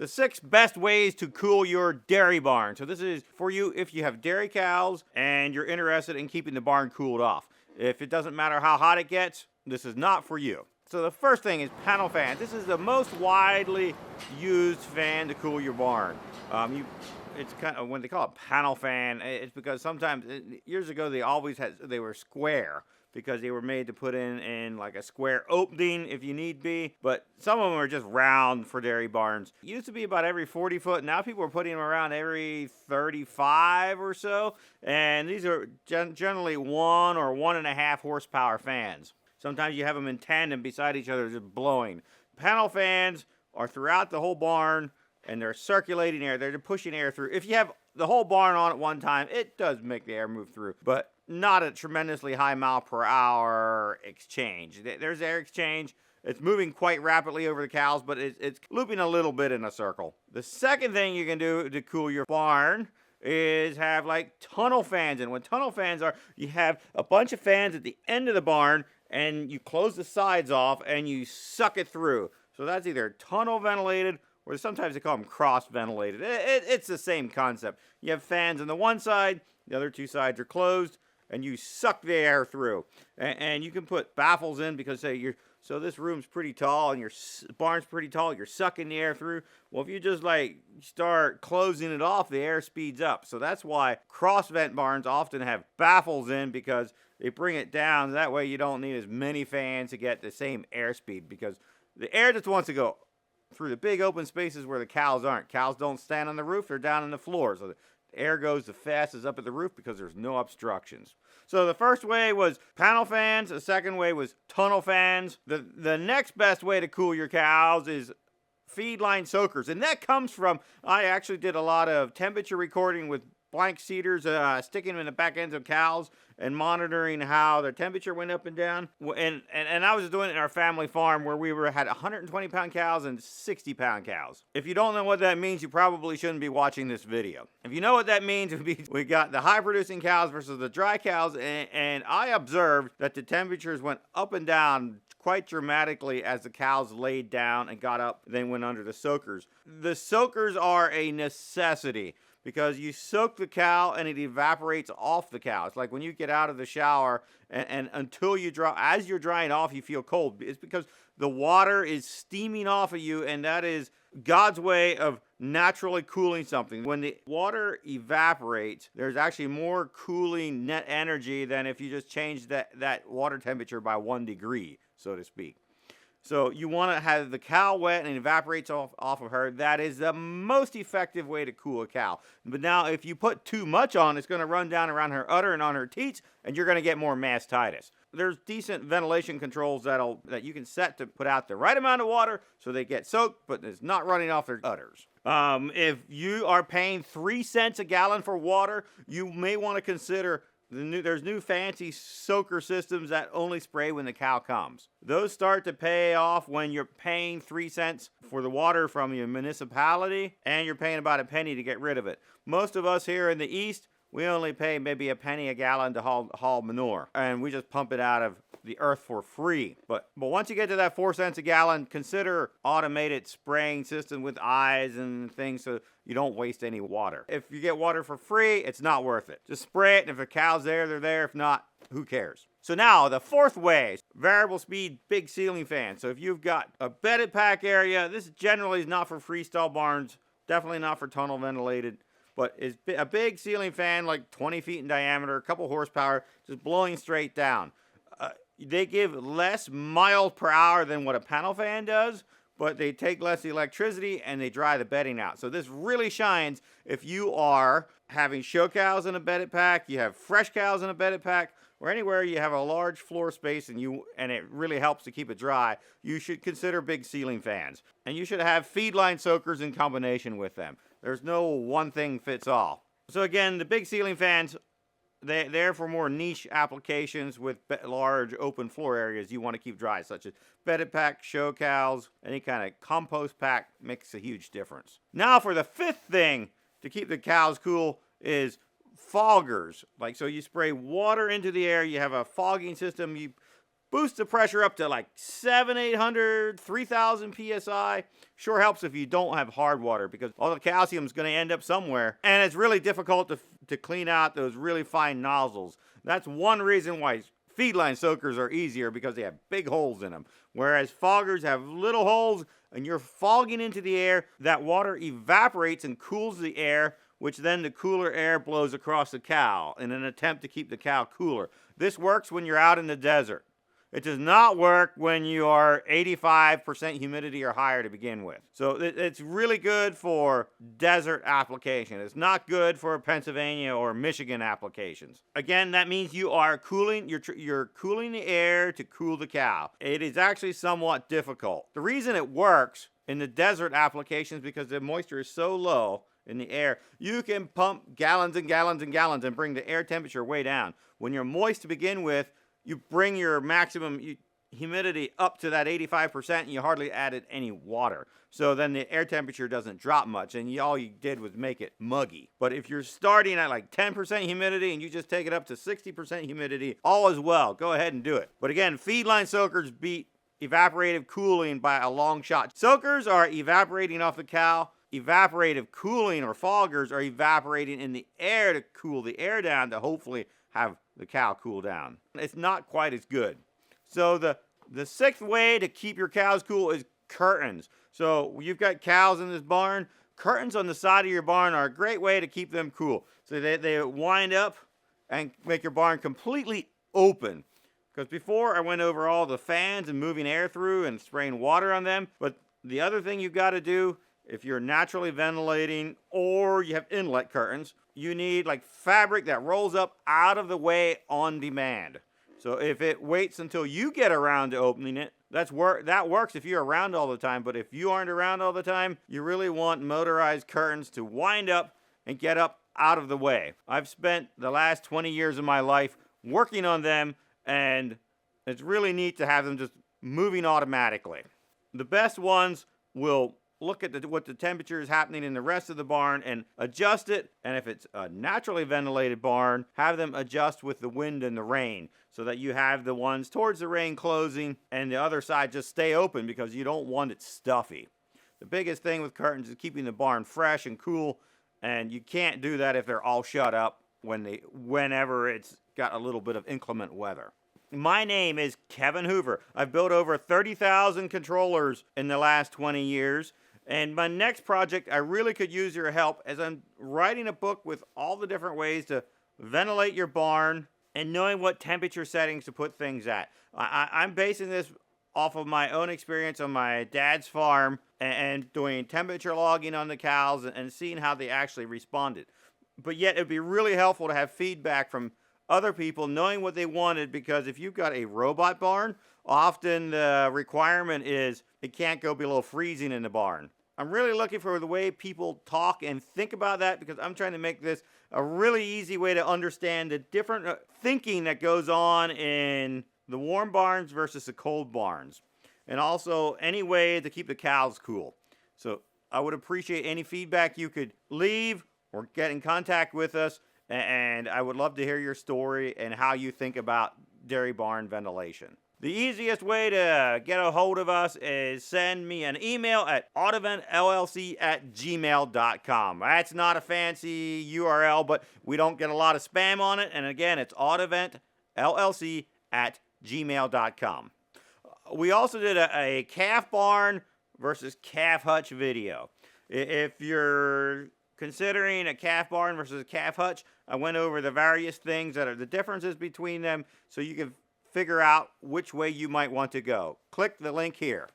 the 6 best ways to cool your dairy barn. So this is for you if you have dairy cows and you're interested in keeping the barn cooled off. If it doesn't matter how hot it gets, this is not for you. So the first thing is panel fans. This is the most widely used fan to cool your barn. It's kind of, when they call it panel fan, it's because sometimes, years ago, they were square because they were made to put in like a square opening if you need be. But some of them are just round for dairy barns. It used to be about every 40 foot. Now people are putting them around every 35 or so. And these are generally 1 or 1.5 horsepower fans. Sometimes you have them in tandem beside each other, just blowing. Panel fans are throughout the whole barn, and they're circulating air. They're pushing air through. If you have the whole barn on at one time, it does make the air move through, but not a tremendously high mile per hour exchange. There's air exchange. It's moving quite rapidly over the cows, but it's looping a little bit in a circle. The second thing you can do to cool your barn is have like tunnel fans. And what tunnel fans are, you have a bunch of fans at the end of the barn, and you close the sides off and you suck it through. So that's either tunnel ventilated, or sometimes they call them cross ventilated. It's the same concept. You have fans on the one side, the other 2 sides are closed, and you suck the air through. And you can put baffles in because so this room's pretty tall and your barn's pretty tall, you're sucking the air through. Well, if you just like start closing it off, the air speeds up. So that's why cross vent barns often have baffles in, because they bring it down. That way you don't need as many fans to get the same airspeed, because the air just wants to go through the big open spaces where the cows aren't. Cows don't stand on the roof, they're down on the floor. So the air goes the fastest up at the roof because there's no obstructions. So the first way was panel fans. The second way was tunnel fans. The next best way to cool your cows is feed line soakers. And that comes from, I actually did a lot of temperature recording with blank cedars, sticking them in the back ends of cows and monitoring how their temperature went up and down. And I was doing it in our family farm where we had 120-pound cows and 60-pound cows. If you don't know what that means, you probably shouldn't be watching this video. If you know what that means, we got the high-producing cows versus the dry cows, and I observed that the temperatures went up and down quite dramatically as the cows laid down and got up, then went under the soakers. The soakers are a necessity, because you soak the cow and it evaporates off the cow. It's like when you get out of the shower and until you dry, as you're drying off, you feel cold. It's because the water is steaming off of you, and that is God's way of naturally cooling something. When the water evaporates, there's actually more cooling net energy than if you just change that water temperature by 1 degree, so to speak. So you want to have the cow wet and it evaporates off of her. That is the most effective way to cool a cow. But now if you put too much on, it's going to run down around her udder and on her teats, and you're going to get more mastitis. There's decent ventilation controls that you can set to put out the right amount of water so they get soaked, but it's not running off their udders. If you are paying 3 cents a gallon for water, you may want to consider there's new fancy soaker systems that only spray when the cow comes. Those start to pay off when you're paying 3 cents for the water from your municipality, and you're paying about a penny to get rid of it. Most of us here in the East, we only pay maybe a penny a gallon to haul manure, and we just pump it out of the earth for free. But once you get to that 4 cents a gallon, consider automated spraying system with eyes and things so you don't waste any water. If you get water for free, it's not worth it. Just spray it, and if the cow's there, they're there. If not, who cares? So now, the fourth way, variable speed big ceiling fan. So if you've got a bedded pack area, this generally is not for freestall barns, definitely not for tunnel ventilated, but it's a big ceiling fan, like 20 feet in diameter, a couple horsepower, just blowing straight down. They give less miles per hour than what a panel fan does, but they take less electricity and they dry the bedding out. So this really shines if you are having show cows in a bedded pack, you have fresh cows in a bedded pack, or anywhere you have a large floor space and it really helps to keep it dry. You should consider big ceiling fans. And you should have feed line soakers in combination with them. There's no one thing fits all. So again, the big ceiling fans, they're for more niche applications with large open floor areas you want to keep dry, such as bedded pack, show cows, any kind of compost pack makes a huge difference. Now for the fifth thing to keep the cows cool is foggers. So you spray water into the air, you have a fogging system, you boost the pressure up to like 800, 3,000 psi. Sure helps if you don't have hard water, because all the calcium is going to end up somewhere, and it's really difficult to clean out those really fine nozzles. That's one reason why feedline soakers are easier, because they have big holes in them, whereas foggers have little holes, and you're fogging into the air. That water evaporates and cools the air, which then the cooler air blows across the cow in an attempt to keep the cow cooler. This works when you're out in the desert. It does not work when you are 85% humidity or higher to begin with. So it's really good for desert application. It's not good for Pennsylvania or Michigan applications. Again, that means you are cooling, you're cooling the air to cool the cow. It is actually somewhat difficult. The reason it works in the desert applications is because the moisture is so low in the air, you can pump gallons and gallons and gallons and bring the air temperature way down. When you're moist to begin with, you bring your maximum humidity up to that 85%, and you hardly added any water. So then the air temperature doesn't drop much, and all you did was make it muggy. But if you're starting at like 10% humidity and you just take it up to 60% humidity, all is well. Go ahead and do it. But again, feedline soakers beat evaporative cooling by a long shot. Soakers are evaporating off the cow. Evaporative cooling or foggers are evaporating in the air to cool the air down to hopefully have the cow cool down. It's not quite as good. So the sixth way to keep your cows cool is curtains. So you've got cows in this barn. Curtains on the side of your barn are a great way to keep them cool. So they wind up and make your barn completely open. Because before I went over all the fans and moving air through and spraying water on them. But the other thing you've got to do, if you're naturally ventilating or you have inlet curtains, you need like fabric that rolls up out of the way on demand. So if it waits until you get around to opening it, that works if you're around all the time. But if you aren't around all the time, you really want motorized curtains to wind up and get up out of the way. I've spent the last 20 years of my life working on them, and it's really neat to have them just moving automatically. The best ones will look at what the temperature is happening in the rest of the barn and adjust it. And if it's a naturally ventilated barn, have them adjust with the wind and the rain, so that you have the ones towards the rain closing and the other side just stay open, because you don't want it stuffy. The biggest thing with curtains is keeping the barn fresh and cool, and you can't do that if they're all shut up whenever it's got a little bit of inclement weather. My name is Kevin Hoover. I've built over 30,000 controllers in the last 20 years. And my next project, I really could use your help, as I'm writing a book with all the different ways to ventilate your barn and knowing what temperature settings to put things at. I'm basing this off of my own experience on my dad's farm and doing temperature logging on the cows and seeing how they actually responded. But yet it'd be really helpful to have feedback from other people knowing what they wanted, because if you've got a robot barn, often the requirement is it can't go below freezing in the barn. I'm really looking for the way people talk and think about that, because I'm trying to make this a really easy way to understand the different thinking that goes on in the warm barns versus the cold barns. And also any way to keep the cows cool. So I would appreciate any feedback you could leave or get in contact with us. And I would love to hear your story and how you think about dairy barn ventilation. The easiest way to get a hold of us is send me an email at autoventllc@gmail.com. That's not a fancy URL, but we don't get a lot of spam on it. And again, it's autoventllc@gmail.com. We also did a calf barn versus calf hutch video. If you're considering a calf barn versus a calf hutch, I went over the various things that are the differences between them, so you can figure out which way you might want to go. Click the link here.